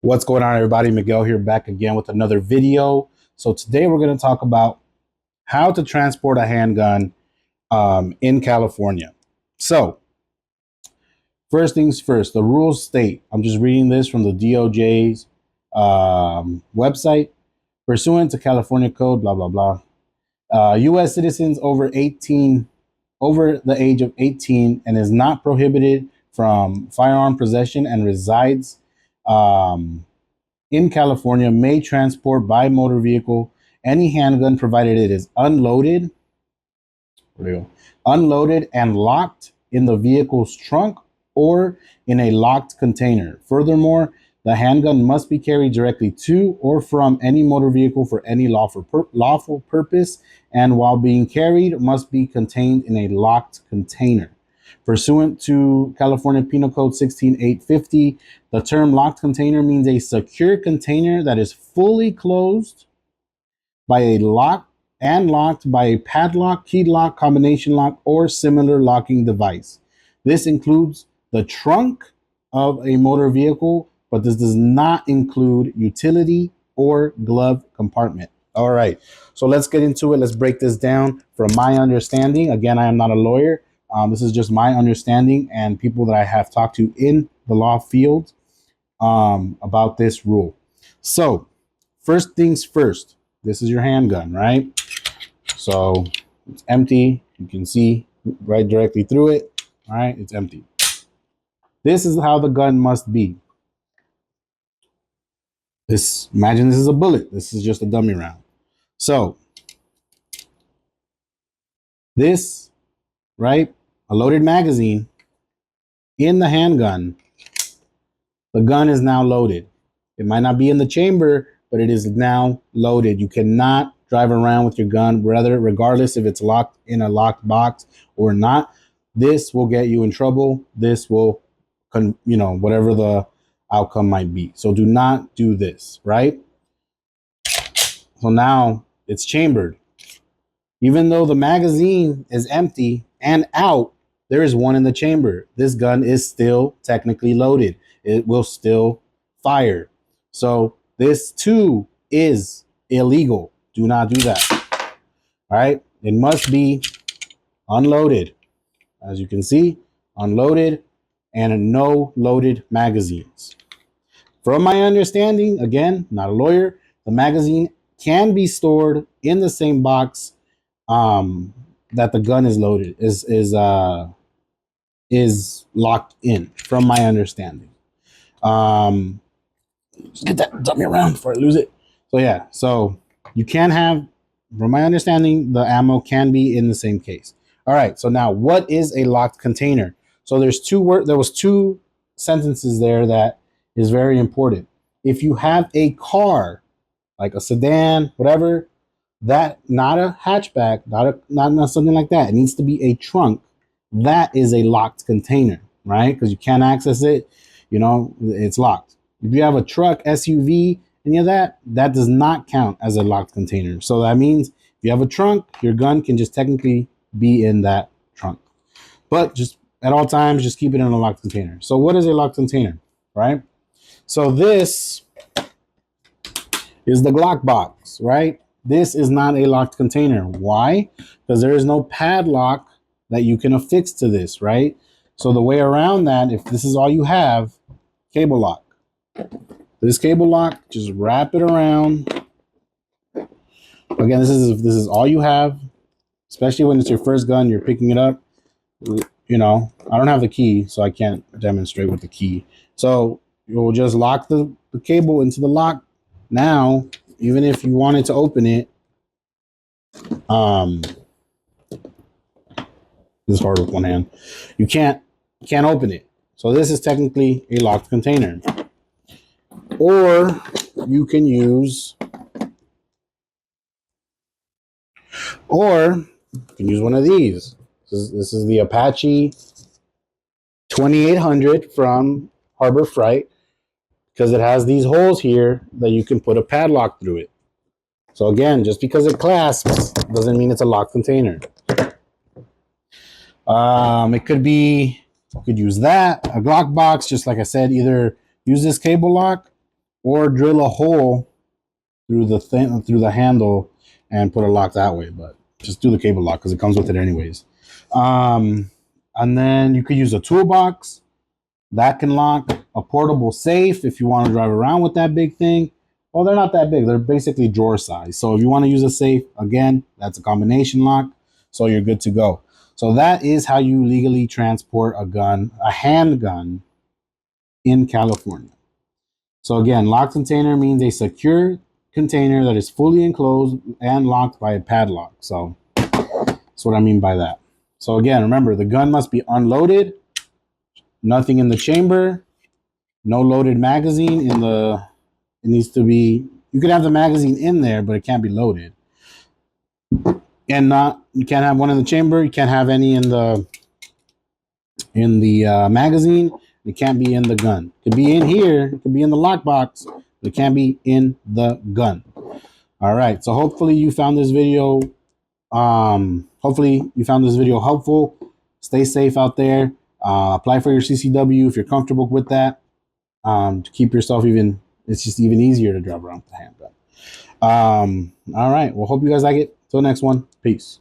What's going on, everybody? Miguel here, back again with another video. So today we're going to talk about how to transport a handgun in California. So first things first, the rules state, I'm just reading this from the DOJ's website. Pursuant to California code, blah, blah, blah. U.S. citizens over the age of 18 and is not prohibited from firearm possession and resides in California may transport by motor vehicle any handgun provided it is unloaded and locked in the vehicle's trunk or in a locked container. Furthermore, the handgun must be carried directly to or from any motor vehicle for any lawful purpose, and while being carried must be contained in a locked container. Pursuant to California Penal Code 16850, the term locked container means a secure container that is fully closed by a lock and locked by a padlock, key lock, combination lock, or similar locking device. This includes the trunk of a motor vehicle, but this does not include utility or glove compartment. All right, so let's get into it. Let's break this down from my understanding. Again, I am not a lawyer. This is just my understanding and people that I have talked to in the law field about this rule. So first things first, this is your handgun, right? So it's empty. You can see right directly through it. All right, it's empty. This is how the gun must be. Imagine this is a bullet. This is just a dummy round. So this, right? A loaded magazine in the handgun. The gun is now loaded. It might not be in the chamber, but it is now loaded. You cannot drive around with your gun, regardless if it's locked in a locked box or not. This will get you in trouble. This will, whatever the outcome might be. So do not do this, right? So now it's chambered. Even though the magazine is empty and out, there is one in the chamber. This gun is still technically loaded. It will still fire. So this too is illegal. Do not do that. All right. It must be unloaded. As you can see, unloaded and no loaded magazines. From my understanding, again, not a lawyer, the magazine can be stored in the same box that the gun is loaded, is locked in, from my understanding. Just get that dummy around before I lose it. So yeah, so you can have, from my understanding, the ammo can be in the same case. All right, so now what is a locked container? So there was two sentences there that is very important. If you have a car, like a sedan, whatever, that, not a hatchback, not something like that. It needs to be a trunk. That is a locked container, right? Because you can't access it. It's locked. If you have a truck, SUV, any of that, that does not count as a locked container. So that means if you have a trunk, your gun can just technically be in that trunk. But just at all times, just keep it in a locked container. So what is a locked container, right? So this is the Glock box, right? This is not a locked container. Why? Because there is no padlock that you can affix to this, right? So the way around that, if this is all you have, cable lock. This cable lock, just wrap it around. Again, this is all you have, especially when it's your first gun, you're picking it up. I don't have the key, so I can't demonstrate with the key. So you'll just lock the cable into the lock. Now, even if you wanted to open it, this is hard with one hand. You can't open it. So this is technically a locked container. Or you can use one of these. This is the Apache 2800 from Harbor Freight, because it has these holes here that you can put a padlock through it. So again, just because it clasps doesn't mean it's a locked container. It could be, you could use that, a Glock box, just like I said, either use this cable lock or drill a hole through the handle and put a lock that way. But just do the cable lock because it comes with it anyways. And then you could use a toolbox that can lock, a portable safe if you want to drive around with that big thing. Well, they're not that big. They're basically drawer size. So if you want to use a safe, again, that's a combination lock. So you're good to go. So that is how you legally transport a gun, a handgun in California. So again, locked container means a secure container that is fully enclosed and locked by a padlock. So that's what I mean by that. So again, remember, the gun must be unloaded, nothing in the chamber, no loaded magazine in the, it needs to be, you could have the magazine in there, but it can't be loaded. And not, you can't have one in the chamber, you can't have any in the magazine, it can't be in the gun. It could be in here, it could be in the lockbox, but it can't be in the gun. All right, so hopefully you found this video helpful. Stay safe out there. Apply for your CCW if you're comfortable with that. To keep yourself it's just even easier to drive around with the handgun. All right, well, hope you guys like it. Till next one, peace.